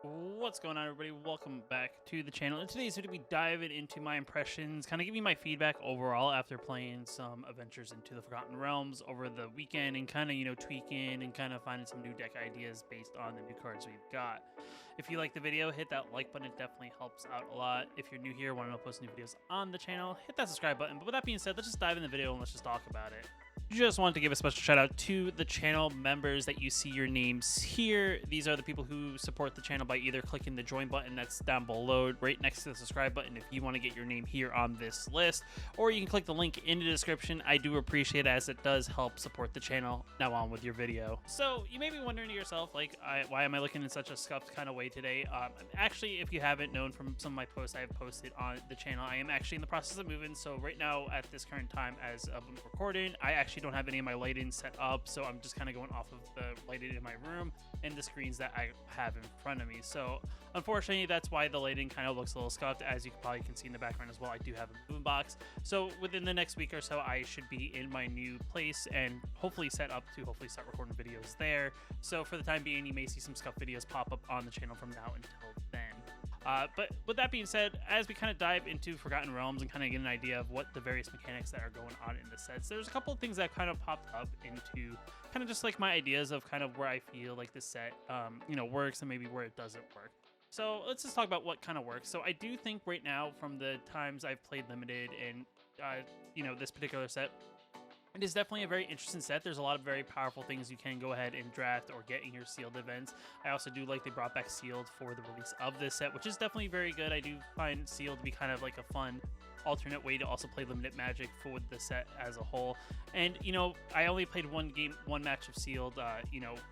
What's going on, everybody? Welcome back to the channel. And today's video, we diving into my impressions, kind of giving my feedback overall after playing some adventures into the Forgotten Realms over the weekend, and kind of tweaking and kind of finding some new deck ideas based on the new cards we've got. If you like the video, hit that like button. It definitely helps out a lot. If you're new here, want to post new videos on the channel, hit that subscribe button. But with that being said, let's just dive in the video and let's just talk about it. Just wanted to give a special shout out to the channel members that you see your names here. These are the people who support the channel by either clicking the join button that's down below right next to the subscribe button if you want to get your name here on this list, or you can click the link in the description. I do appreciate it as it does help support the channel. Now on with your video. So you may be wondering to yourself, like, why am I looking in such a scuffed kind of way today? Actually, if you haven't known from some of my posts I have posted on the channel, I am actually in the process of moving. So right now at this current time as of recording, I actually don't have any of my lighting set up, so I'm just kind of going off of the lighting in my room and the screens that I have in front of me. So unfortunately, that's why the lighting kind of looks a little scuffed. As you probably can see in the background as well, I do have a boom box. So within the next week or so, I should be in my new place and hopefully set up to hopefully start recording videos there. So for the time being, you may see some scuffed videos pop up on the channel from now until then. But with that being said, as we kind of dive into Forgotten Realms and kind of get an idea of what the various mechanics that are going on in the sets, there's a couple of things that kind of popped up into kind of just like my ideas of kind of where I feel like the set, works and maybe where it doesn't work. So let's just talk about what kind of works. So I do think right now, from the times I've played Limited and, this particular set, it is definitely a very interesting set. There's a lot of very powerful things you can go ahead and draft or get in your sealed events. I also do like they brought back sealed for the release of this set, which is definitely very good. I do find sealed to be kind of like a fun alternate way to also play limited Magic for the set as a whole. And I only played one match of sealed,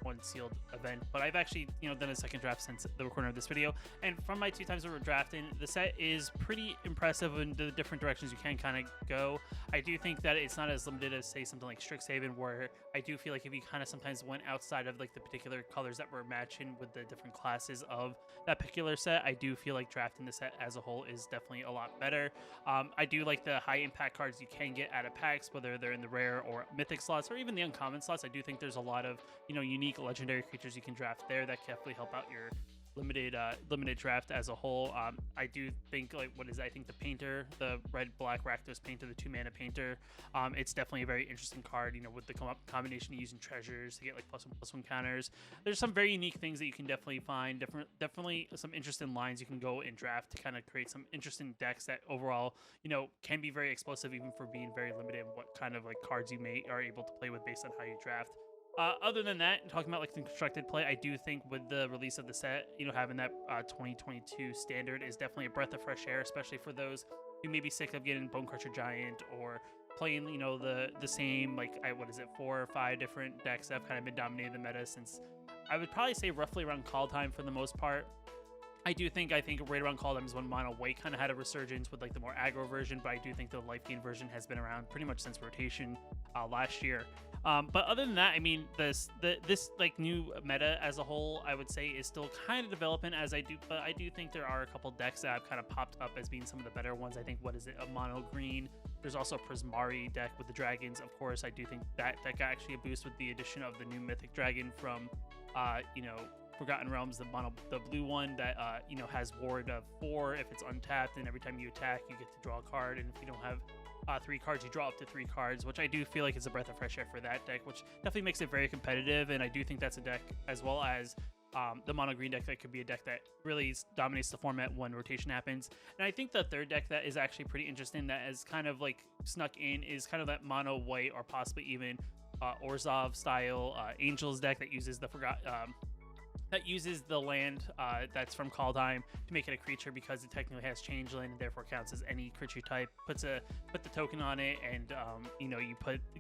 one sealed event, but I've actually done a second draft since the recording of this video. And from my 2 times that we're drafting, the set is pretty impressive in the different directions you can kind of go. I do think that it's not as limited as say something like Strixhaven, where I do feel like if you kind of sometimes went outside of like the particular colors that were matching with the different classes of that particular set, I do feel like drafting the set as a whole is definitely a lot better. I do like the high impact cards you can get out of packs, whether they're in the rare or mythic slots or even the uncommon slots. I do think there's a lot of unique legendary creatures you can draft there that can definitely help out your limited draft as a whole. I do think I think the Painter, the red black Rakdos Painter, the 2-mana Painter, it's definitely a very interesting card, with the combination of using treasures to get like +1/+1 counters. There's some very unique things that you can definitely find, definitely some interesting lines you can go and draft to kind of create some interesting decks that overall can be very explosive even for being very limited in what kind of like cards you are able to play with based on how you draft. Other than that, talking about like the constructed play, I do think with the release of the set, having that 2022 standard is definitely a breath of fresh air, especially for those who may be sick of getting Bonecrusher Giant or playing, the same, 4 or 5 different decks that have kind of been dominating the meta since, I would probably say roughly around call time for the most part. I think right around call time is when Mono White kind of had a resurgence with like the more aggro version, but I do think the life gain version has been around pretty much since rotation last year. But other than that, I mean, this like new meta as a whole, I would say is still kind of developing but I do think there are a couple decks that have kind of popped up as being some of the better ones. I think, a mono green. There's also a Prismari deck with the dragons. Of course, I do think that got actually a boost with the addition of the new Mythic Dragon from, Forgotten Realms, the blue one that has ward of 4 if it's untapped, and every time you attack you get to draw a card, and if you don't have 3 cards you draw up to 3 cards, which I do feel like is a breath of fresh air for that deck, which definitely makes it very competitive. And I do think that's a deck, as well as the mono green deck, that could be a deck that really dominates the format when rotation happens. And I think the third deck that is actually pretty interesting that is kind of like snuck in is kind of that mono white or possibly even Orzhov style Angels deck that uses the land that's from Kaldheim to make it a creature, because it technically has changeling and therefore counts as any creature type. Put the token on it, and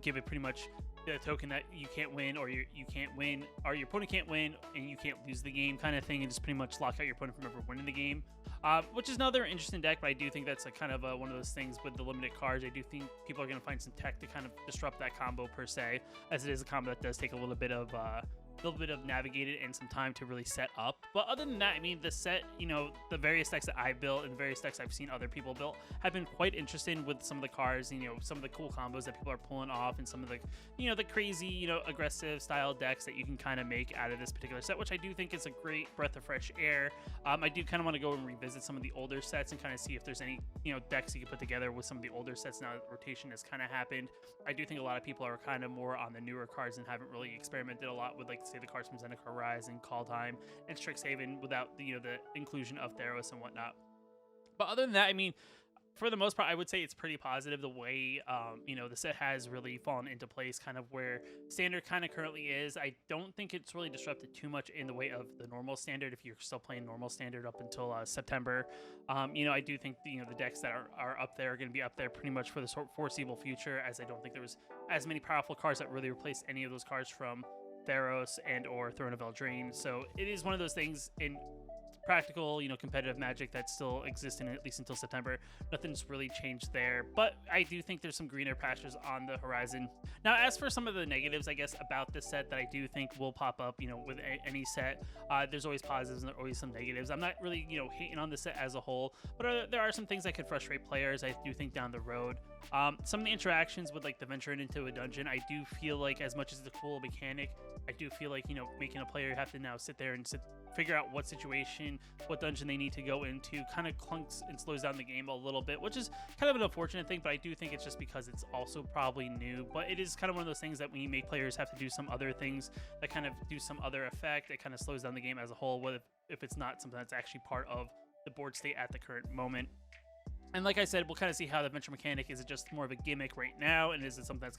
give it pretty much the token that you can't win, or you can't win, or your opponent can't win, and you can't lose the game kind of thing, and just pretty much lock out your opponent from ever winning the game. Which is another interesting deck, but I do think that's a kind of one of those things with the limited cards. I do think people are going to find some tech to kind of disrupt that combo per se, as it is a combo that does take a little bit of little bit of navigated and some time to really set up. But other than that, I mean, the set, the various decks that I built and the various decks I've seen other people build have been quite interesting with some of the cards, some of the cool combos that people are pulling off, and some of the, the crazy, aggressive style decks that you can kind of make out of this particular set, which I do think is a great breath of fresh air. I do kind of want to go and revisit some of the older sets and kind of see if there's any, decks you can put together with some of the older sets now that rotation has kind of happened. I do think a lot of people are kind of more on the newer cards and haven't really experimented a lot with, like, say, the cards from Zendikar Rise and Call Time and Strixhaven without the, the inclusion of Theros and whatnot. But other than that, I mean, for the most part, I would say it's pretty positive the way, the set has really fallen into place, kind of where Standard kind of currently is. I don't think it's really disrupted too much in the way of the normal Standard if you're still playing normal Standard up until September. I do think, the decks that are up there are going to be up there pretty much for the foreseeable future, as I don't think there was as many powerful cards that really replaced any of those cards from Theros and or Throne of Eldraine. So it is one of those things in practical, competitive Magic that still exists in at least until September. Nothing's really changed there, but I do think there's some greener pastures on the horizon. Now, as for some of the negatives, I guess, about this set that I do think will pop up, with any set, there's always positives and there are always some negatives. I'm not really, hating on the set as a whole, but there are some things that could frustrate players, I do think, down the road. Some of the interactions with, like, the venturing into a dungeon, I do feel like, as much as it's a cool mechanic, I do feel like, making a player have to now sit there and figure out what situation, what dungeon they need to go into, kind of clunks and slows down the game a little bit, which is kind of an unfortunate thing, but I do think it's just because it's also probably new. But it is kind of one of those things that when you make players have to do some other things that kind of do some other effect, it kind of slows down the game as a whole, if it's not something that's actually part of the board state at the current moment. And like I said, we'll kind of see how the venture mechanic, is it just more of a gimmick right now, and is it something that's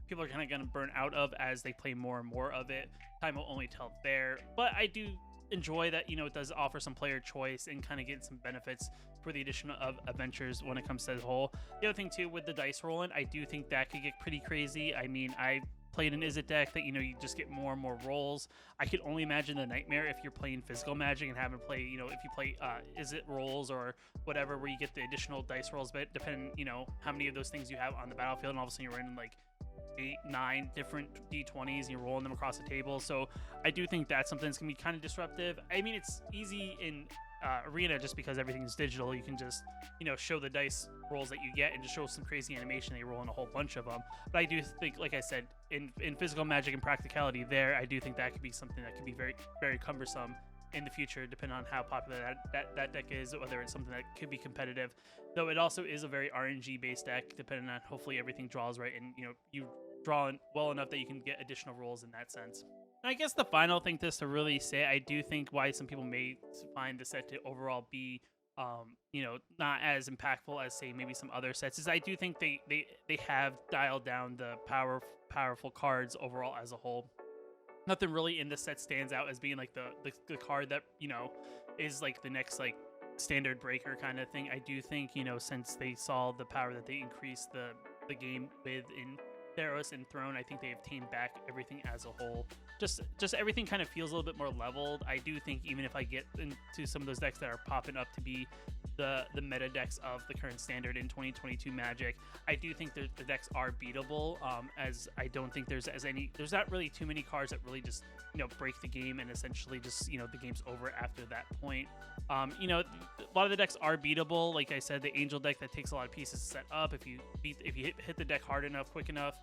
people are kind of going to burn out of as they play more and more of it? Time will only tell there. But I do enjoy that, it does offer some player choice and kind of get some benefits for the addition of adventures when it comes to the whole. The other thing too, with the dice rolling, I do think that could get pretty crazy. I mean, I played an Izzet deck that, you just get more and more rolls. I could only imagine the nightmare if you're playing physical Magic and having to play, if you play Izzet rolls or whatever, where you get the additional dice rolls, but depending, how many of those things you have on the battlefield, and all of a sudden you're running like 8, 9 different D20s and you're rolling them across the table. So I do think that's something that's gonna be kind of disruptive. I mean, it's easy in Arena just because everything's digital. You can just, show the dice rolls that you get and just show some crazy animation. They roll in a whole bunch of them. But I do think, like I said, in physical Magic and practicality there, I do think that could be something that could be very, very cumbersome in the future, depending on how popular that deck is, whether it's something that could be competitive. Though it also is a very RNG-based deck, depending on hopefully everything draws right and, you draw well enough that you can get additional rolls in that sense. And I guess the final thing to really say, I do think why some people may find the set to overall be, not as impactful as, say, maybe some other sets, is I do think they have dialed down the powerful cards overall as a whole. Nothing really in this set stands out as being like the card that, is like the next like standard breaker kind of thing. I do think, since they saw the power that they increased the game with in Theros and Throne, I think they have tamed back everything as a whole. Just everything kind of feels a little bit more leveled. I do think even if I get into some of those decks that are popping up to be the meta decks of the current Standard in 2022 Magic, I do think the decks are beatable, as I don't think there's not really too many cards that really just, break the game and essentially just, the game's over after that point. A lot of the decks are beatable. Like I said, the Angel deck that takes a lot of pieces to set up. If you hit the deck hard enough, quick enough,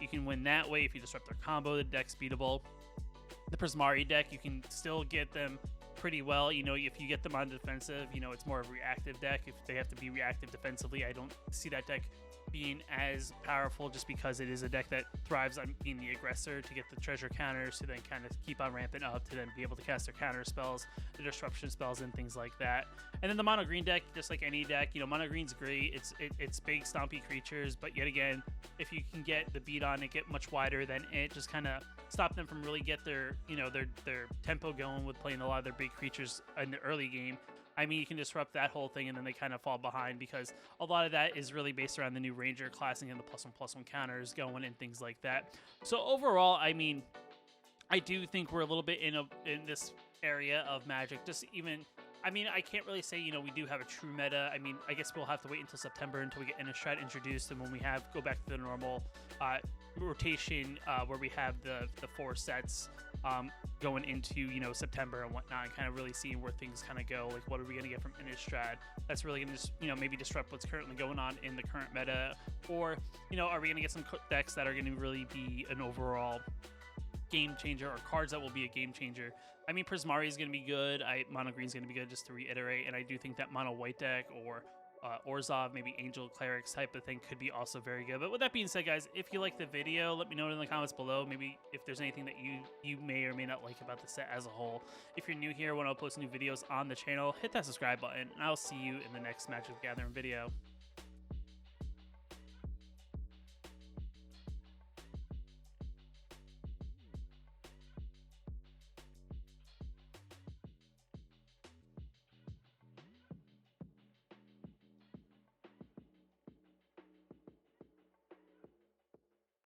you can win that way. If you disrupt their combo, the deck's beatable. The Prismari deck, you can still get them pretty well. If you get them on defensive, it's more of a reactive deck. If they have to be reactive defensively, I don't see that deck being as powerful, just because it is a deck that thrives on being the aggressor to get the treasure counters, to then kind of keep on ramping up, to then be able to cast their counter spells, the disruption spells, and things like that. And then the mono green deck, just like any deck, mono green's great. It's big stompy creatures, but yet again, if you can get the beat on it, get much wider than it, just kind of stop them from really get their their tempo going with playing a lot of their big creatures in the early game. I mean, you can disrupt that whole thing, and then they kind of fall behind, because a lot of that is really based around the new Ranger classing and the +1/+1 counters going and things like that. So overall, I mean, I do think we're a little bit in this area of Magic. Just even, I mean, I can't really say, we do have a true meta. I mean, I guess we'll have to wait until September until we get Innistrad introduced, and when we go back to the normal rotation where we have the 4 sets going into, you know, September and whatnot, and kind of really seeing where things kind of go. Like, what are we going to get from Innistrad that's really going to just, you know, maybe disrupt what's currently going on in the current meta, or, you know, are we going to get some decks that are going to really be an overall game changer, or cards that will be a game changer? I mean, Prismari is going to be good. Mono green is going to be good, just to reiterate, and I do think that mono white deck or Orzhov, maybe Angel Clerics type of thing could be also very good. But with that being said, guys, if you like the video, let me know in the comments below. Maybe if there's anything that you may or may not like about the set as a whole. If you're new here, when I'll post new videos on the channel, hit that subscribe button, and I'll see you in the next Magic the Gathering video.